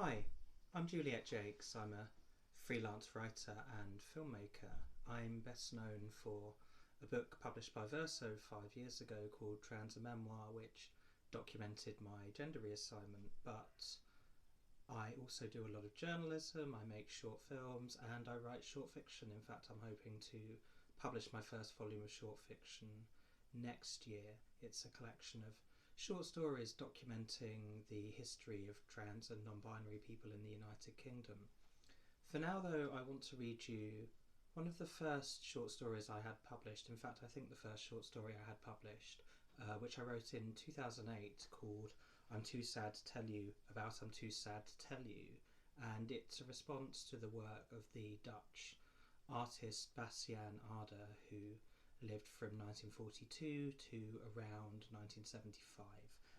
Hi, I'm Juliet Jacques. I'm a freelance writer and filmmaker. I'm best known for a book published by Verso 5 years ago called Trans a Memoir, which documented my gender reassignment, but I also do a lot of journalism, I make short films, and I write short fiction. In fact, I'm hoping to publish my first volume of short fiction next year. It's a collection of short stories documenting the history of trans and non-binary people in the United Kingdom. For now, though, I want to read you one of the first short stories I had published. In fact, I think the first short story I had published, which I wrote in 2008, called I'm Too Sad to Tell You About I'm Too Sad to Tell You. And it's a response to the work of the Dutch artist Bastiaan Aarde, who lived from 1942 to around 1975.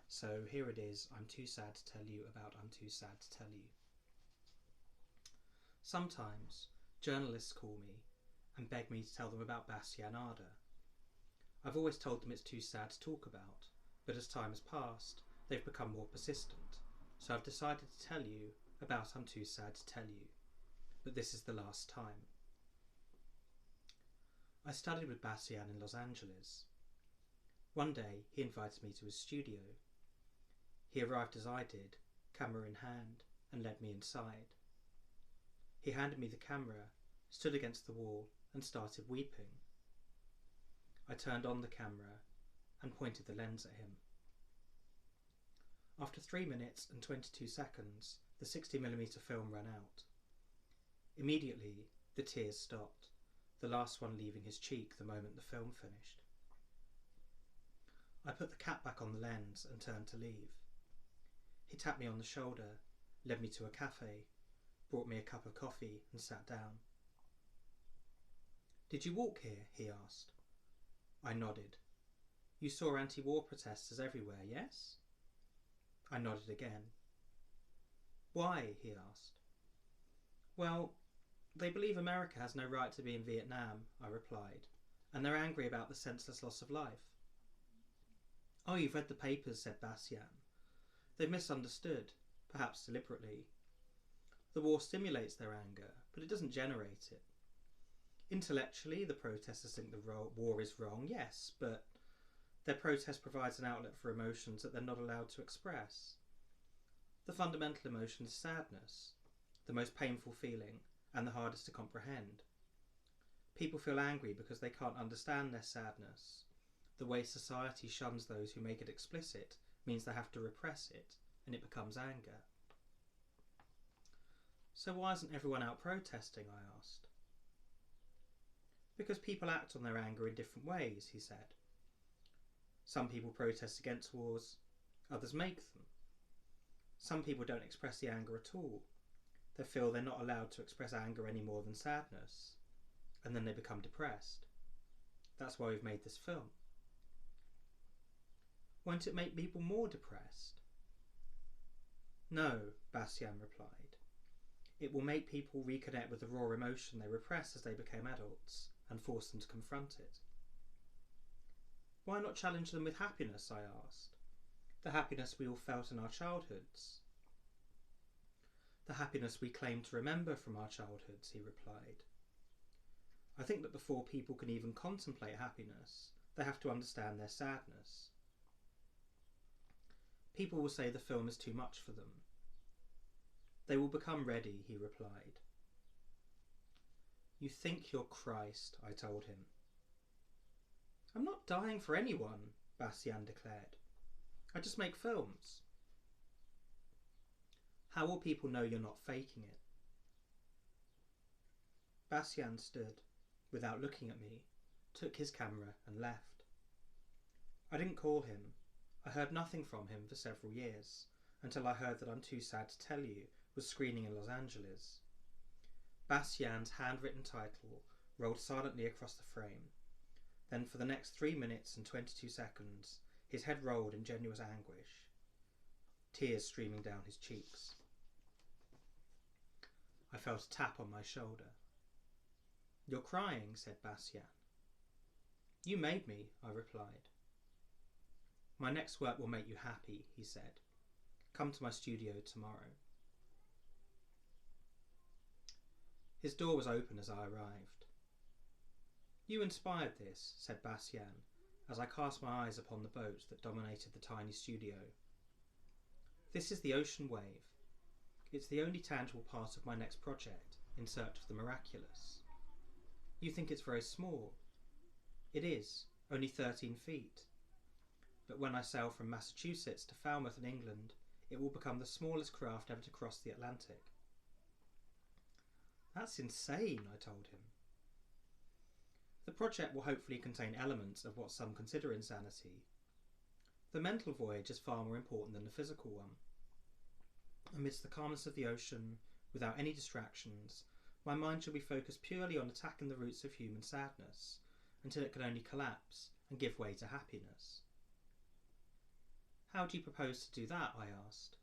So here it is, I'm Too Sad to Tell You About I'm Too Sad to Tell You. Sometimes journalists call me and beg me to tell them about Bastiaan Aarde. I've always told them it's too sad to talk about, but as time has passed, they've become more persistent, so I've decided to tell you about I'm Too Sad to Tell You. But this is the last time. I studied with Bastiaan in Los Angeles. One day he invited me to his studio. He arrived as I did, camera in hand, and led me inside. He handed me the camera, stood against the wall, and started weeping. I turned on the camera and pointed the lens at him. After 3 minutes and 22 seconds, the 60mm film ran out. Immediately, the tears stopped, the last one leaving his cheek the moment the film finished. I put the cap back on the lens and turned to leave. He tapped me on the shoulder, led me to a cafe, brought me a cup of coffee and sat down. "Did you walk here?" he asked. I nodded. "You saw anti-war protesters everywhere, yes?" I nodded again. "Why?" he asked. "Well, they believe America has no right to be in Vietnam," I replied, "and they're angry about the senseless loss of life." "Oh, you've read the papers," said Bastiaan. "They've misunderstood, perhaps deliberately. The war stimulates their anger, but it doesn't generate it. Intellectually, the protesters think the war is wrong, yes, but their protest provides an outlet for emotions that they're not allowed to express. The fundamental emotion is sadness, the most painful feeling, and the hardest to comprehend. People feel angry because they can't understand their sadness. The way society shuns those who make it explicit means they have to repress it, and it becomes anger." "So why isn't everyone out protesting?" I asked. "Because people act on their anger in different ways," he said. "Some people protest against wars, others make them. Some people don't express the anger at all. They feel they're not allowed to express anger any more than sadness, and then they become depressed. That's why we've made this film." "Won't it make people more depressed?" "No," Bastiaan replied. "It will make people reconnect with the raw emotion they repressed as they became adults, and force them to confront it." "Why not challenge them with happiness?" I asked. "The happiness we all felt in our childhoods." "The happiness we claim to remember from our childhoods," he replied. "I think that before people can even contemplate happiness, they have to understand their sadness. People will say the film is too much for them. They will become ready," he replied. "You think you're Christ," I told him. "I'm not dying for anyone," Bastiaan declared. "I just make films." "How will people know you're not faking it?" Bastiaan stood, without looking at me, took his camera and left. I didn't call him. I heard nothing from him for several years, until I heard that I'm Too Sad to Tell You was screening in Los Angeles. Bastiaan's handwritten title rolled silently across the frame. Then for the next 3 minutes and 22 seconds, his head rolled in genuine anguish, tears streaming down his cheeks. I felt a tap on my shoulder. "You're crying," said Bastiaan. "You made me," I replied. "My next work will make you happy," he said. "Come to my studio tomorrow." His door was open as I arrived. "You inspired this," said Bastien, as I cast my eyes upon the boat that dominated the tiny studio. "This is the ocean wave. It's the only tangible part of my next project, in search of the miraculous. You think it's very small. It is, only 13 feet. But when I sail from Massachusetts to Falmouth in England, it will become the smallest craft ever to cross the Atlantic." "That's insane," I told him. "The project will hopefully contain elements of what some consider insanity. The mental voyage is far more important than the physical one. Amidst the calmness of the ocean, without any distractions, my mind shall be focused purely on attacking the roots of human sadness, until it can only collapse and give way to happiness." "How do you propose to do that?" I asked.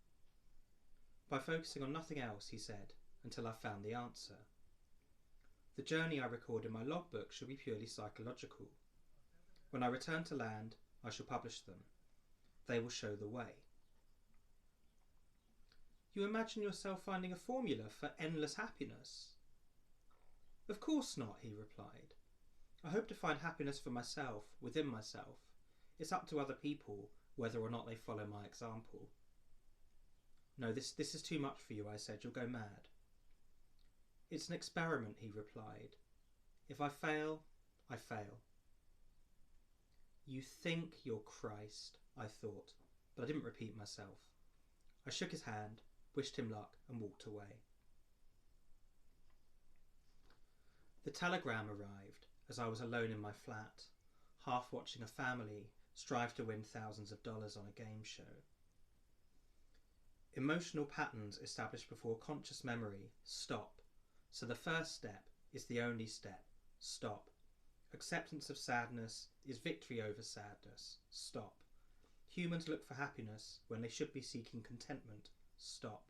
"By focusing on nothing else," he said, "until I've found the answer. The journey I record in my logbook shall be purely psychological. When I return to land, I shall publish them. They will show the way." "You imagine yourself finding a formula for endless happiness?" "Of course not," he replied. "I hope to find happiness for myself, within myself. It's up to other people whether or not they follow my example." "No, this is too much for you," I said. "You'll go mad." "It's an experiment," he replied. "If I fail, I fail." "You think you're Christ," I thought, but I didn't repeat myself. I shook his hand, wished him luck, and walked away. The telegram arrived as I was alone in my flat, half watching a family strive to win thousands of dollars on a game show. "Emotional patterns established before conscious memory stop. So the first step is the only step. Stop. Acceptance of sadness is victory over sadness. Stop. Humans look for happiness when they should be seeking contentment. Stop.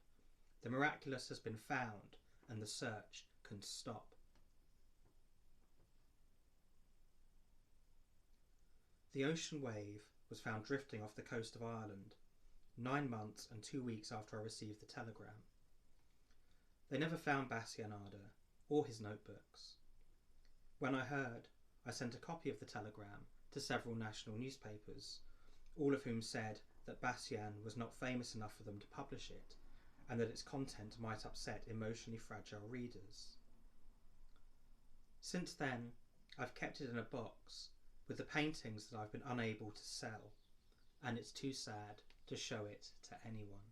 The miraculous has been found, and the search can stop." The ocean wave was found drifting off the coast of Ireland, 9 months and 2 weeks after I received the telegram. They never found Bastien or his notebooks. When I heard, I sent a copy of the telegram to several national newspapers, all of whom said that Bastien was not famous enough for them to publish it, and that its content might upset emotionally fragile readers. Since then, I've kept it in a box with the paintings that I've been unable to sell, and it's too sad to show it to anyone.